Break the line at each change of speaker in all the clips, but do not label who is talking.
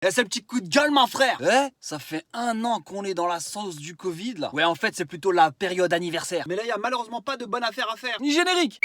Eh, c'est le petit coup de gueule, mon frère. Eh, ça fait 1 an qu'on est dans la sauce du Covid, là. Ouais, en fait, c'est plutôt la période anniversaire. Mais là, y a malheureusement pas de bonne affaire à faire. Ni générique.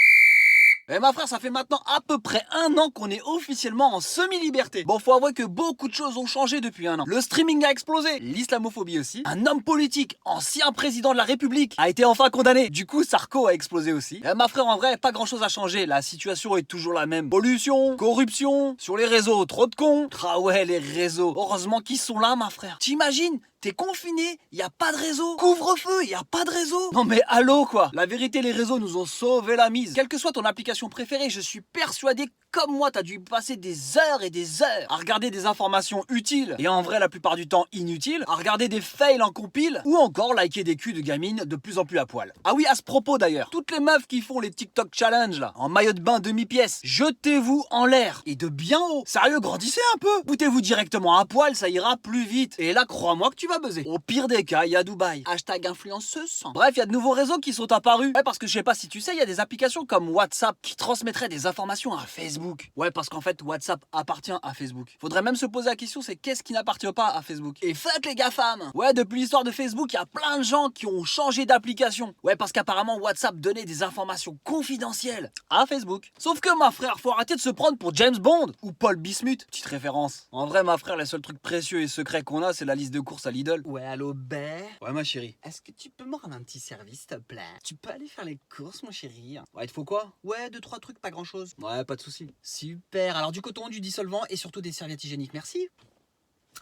Eh ma frère, ça fait maintenant à peu près 1 an qu'on est officiellement en semi-liberté. Bon, faut avouer que beaucoup de choses ont changé depuis 1 an. Le streaming a explosé, l'islamophobie aussi. Un homme politique, ancien président de la République, a été enfin condamné. Du coup, Sarko a explosé aussi. Eh ma frère, en vrai, pas grand chose a changé. La situation est toujours la même. Pollution, corruption, sur les réseaux, trop de cons. Ah ouais, les réseaux. Heureusement qu'ils sont là, ma frère. T'imagines? T'es confiné, y a pas de réseau. Couvre-feu, y a pas de réseau. Non mais allô quoi. La vérité, les réseaux nous ont sauvé la mise. Quelle que soit ton application préférée, je suis persuadé comme moi, t'as dû passer des heures et des heures à regarder des informations utiles et en vrai la plupart du temps inutiles, à regarder des fails en compile ou encore liker des culs de gamines de plus en plus à poil. Ah oui, à ce propos d'ailleurs, toutes les meufs qui font les TikTok challenge là, en maillot de bain demi-pièce, jetez-vous en l'air et de bien haut. Sérieux, grandissez un peu. Foutez-vous directement à poil, ça ira plus vite. Et là, crois-moi que tu vas buzzer. Au pire des cas, il y a Dubaï. Hashtag influenceuse. Bref, il y a de nouveaux réseaux qui sont apparus. Ouais, parce que je sais pas si tu sais, il y a des applications comme WhatsApp qui transmettraient des informations à Facebook. Ouais, parce qu'en fait, WhatsApp appartient à Facebook. Faudrait même se poser la question, c'est qu'est-ce qui n'appartient pas à Facebook? Et fuck les GAFAM. Ouais, depuis l'histoire de Facebook, il y a plein de gens qui ont changé d'application. Ouais, parce qu'apparemment, WhatsApp donnait des informations confidentielles à Facebook. Sauf que, ma frère, faut arrêter de se prendre pour James Bond ou Paul Bismuth. Petite référence. En vrai, ma frère, les seuls trucs précieux et secrets qu'on a, c'est la liste de courses à Lidl.
Ouais, allô, Ben?
Ouais, ma chérie.
Est-ce que tu peux me rendre un petit service, s'il te plaît? Tu peux aller faire les courses, mon chéri?
Ouais, il te faut quoi?
Ouais, 2-3 trucs, pas grand-chose.
Ouais, pas de soucis.
Super, alors du coton, du dissolvant et surtout des serviettes hygiéniques, merci.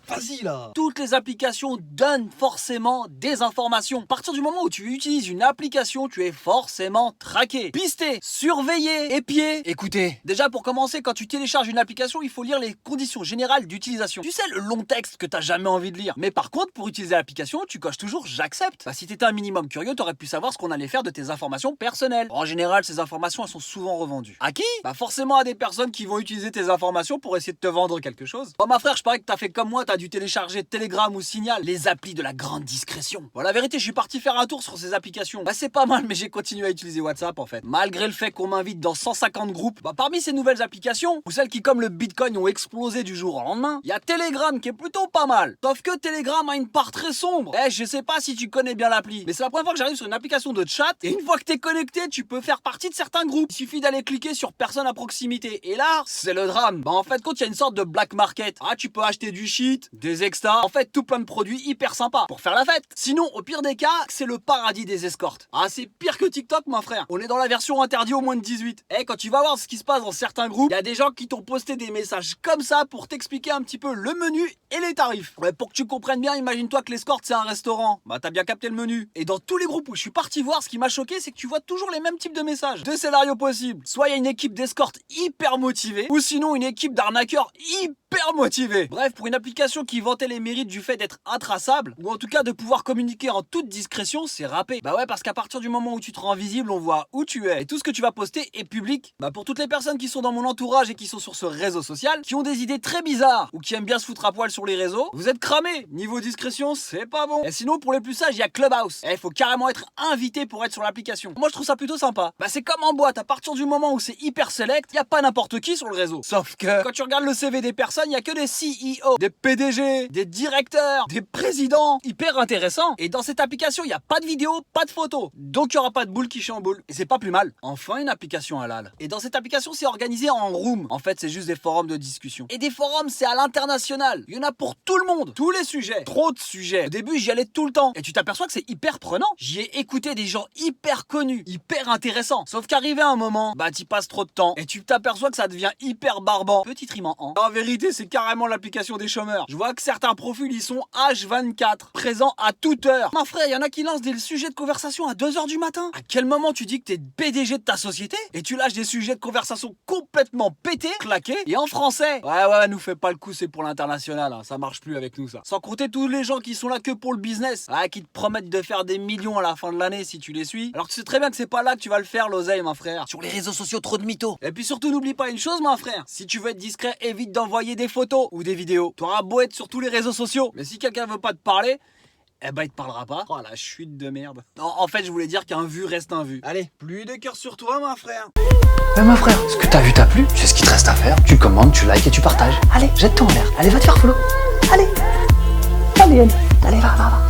Vas-y là. Toutes les applications donnent forcément des informations. À partir du moment où tu utilises une application, tu es forcément traqué, pisté, surveillé, épié. Écoutez, déjà pour commencer, quand tu télécharges une application, il faut lire les conditions générales d'utilisation. Tu sais, le long texte que t'as jamais envie de lire. Mais par contre, pour utiliser l'application, tu coches toujours j'accepte. Bah si t'étais un minimum curieux, t'aurais pu savoir ce qu'on allait faire de tes informations personnelles. En général, ces informations, elles sont souvent revendues. À qui? Bah forcément à des personnes qui vont utiliser tes informations pour essayer de te vendre quelque chose. Bon ma frère, je parie que t'as fait comme moi, t'as dû télécharger Telegram ou Signal, les applis de la grande discrétion. Bon, la vérité, je suis parti faire un tour sur ces applications. Bah, c'est pas mal, mais j'ai continué à utiliser WhatsApp en fait. Malgré le fait qu'on m'invite dans 150 groupes, bah, parmi ces nouvelles applications, ou celles qui, comme le Bitcoin, ont explosé du jour au lendemain, il y a Telegram qui est plutôt pas mal. Sauf que Telegram a une part très sombre. Eh, je sais pas si tu connais bien l'appli, mais c'est la première fois que j'arrive sur une application de chat, et une fois que t'es connecté, tu peux faire partie de certains groupes. Il suffit d'aller cliquer sur personne à proximité. Et là, c'est le drame. Bah, en fait, quand il y a une sorte de black market, ah, tu peux acheter du shit, des extras, en fait tout plein de produits hyper sympas pour faire la fête. Sinon, au pire des cas, c'est le paradis des escortes. Ah, c'est pire que TikTok, mon frère. On est dans la version interdite au moins de 18. Eh, quand tu vas voir ce qui se passe dans certains groupes, il y a des gens qui t'ont posté des messages comme ça pour t'expliquer un petit peu le menu et les tarifs. Ouais, pour que tu comprennes bien, imagine-toi que l'escorte c'est un restaurant. Bah t'as bien capté le menu. Et dans tous les groupes où je suis parti voir, ce qui m'a choqué, c'est que tu vois toujours les mêmes types de messages. Deux scénarios possibles. Soit il y a une équipe d'escorte hyper motivée, ou sinon une équipe d'arnaqueurs hyper motivée. Bref, pour une application qui vantait les mérites du fait d'être intraçable, ou en tout cas de pouvoir communiquer en toute discrétion, c'est râpé. Bah ouais, parce qu'à partir du moment où tu te rends visible, on voit où tu es. Et tout ce que tu vas poster est public. Bah pour toutes les personnes qui sont dans mon entourage et qui sont sur ce réseau social, qui ont des idées très bizarres, ou qui aiment bien se foutre à poil sur les réseaux, vous êtes cramés. Niveau discrétion, c'est pas bon. Et sinon, pour les plus sages, il y a Clubhouse. Il faut carrément être invité pour être sur l'application. Moi, je trouve ça plutôt sympa. Bah c'est comme en boîte, à partir du moment où c'est hyper select, il y a pas n'importe qui sur le réseau. Sauf que quand tu regardes le CV des personnes, il y a que des CEO, des PDG, des directeurs, des présidents. Hyper intéressant. Et dans cette application, il n'y a pas de vidéo, pas de photos. Donc il n'y aura pas de boule qui chamboule. Et c'est pas plus mal. Enfin, une application halal. Et dans cette application, c'est organisé en room. En fait, c'est juste des forums de discussion. Et des forums, c'est à l'international. Il y en a pour tout le monde. Tous les sujets. Trop de sujets. Au début, j'y allais tout le temps. Et tu t'aperçois que c'est hyper prenant. J'y ai écouté des gens hyper connus, hyper intéressants. Sauf qu'arrivé à un moment, bah t'y passes trop de temps. Et tu t'aperçois que ça devient hyper barbant. Petit riment en. En vérité, c'est carrément l'application des chômeurs. Je vois que certains profils, ils sont H24, présents à toute heure. Ma frère, il y en a qui lancent des sujets de conversation à 2h du matin. À quel moment tu dis que t'es PDG de ta société et tu lâches des sujets de conversation complètement pétés, claqués et en français? Ouais, nous fais pas le coup, c'est pour l'international, hein. Ça marche plus avec nous ça. Sans compter tous les gens qui sont là que pour le business, qui te promettent de faire des millions à la fin de l'année si tu les suis. Alors tu sais très bien que c'est pas là que tu vas le faire, l'oseille, mon frère. Sur les réseaux sociaux, trop de mythos. Et puis surtout, n'oublie pas une chose, mon frère. Si tu veux être discret, évite d'envoyer des photos ou des vidéos. T'auras beau être sur tous les réseaux sociaux, mais si quelqu'un veut pas te parler, Eh ben, il te parlera pas.
Oh la chute de merde.
Non, en fait, je voulais dire qu'un vu reste un vu.
Allez, plus de cœur sur toi, mon frère.
Mon frère, ce que t'as vu t'a plu, c'est ce qu'il te reste à faire. Tu commandes, tu likes et tu partages. Allez, jette-toi en l'air. Allez, va te faire follow. Allez, va, va.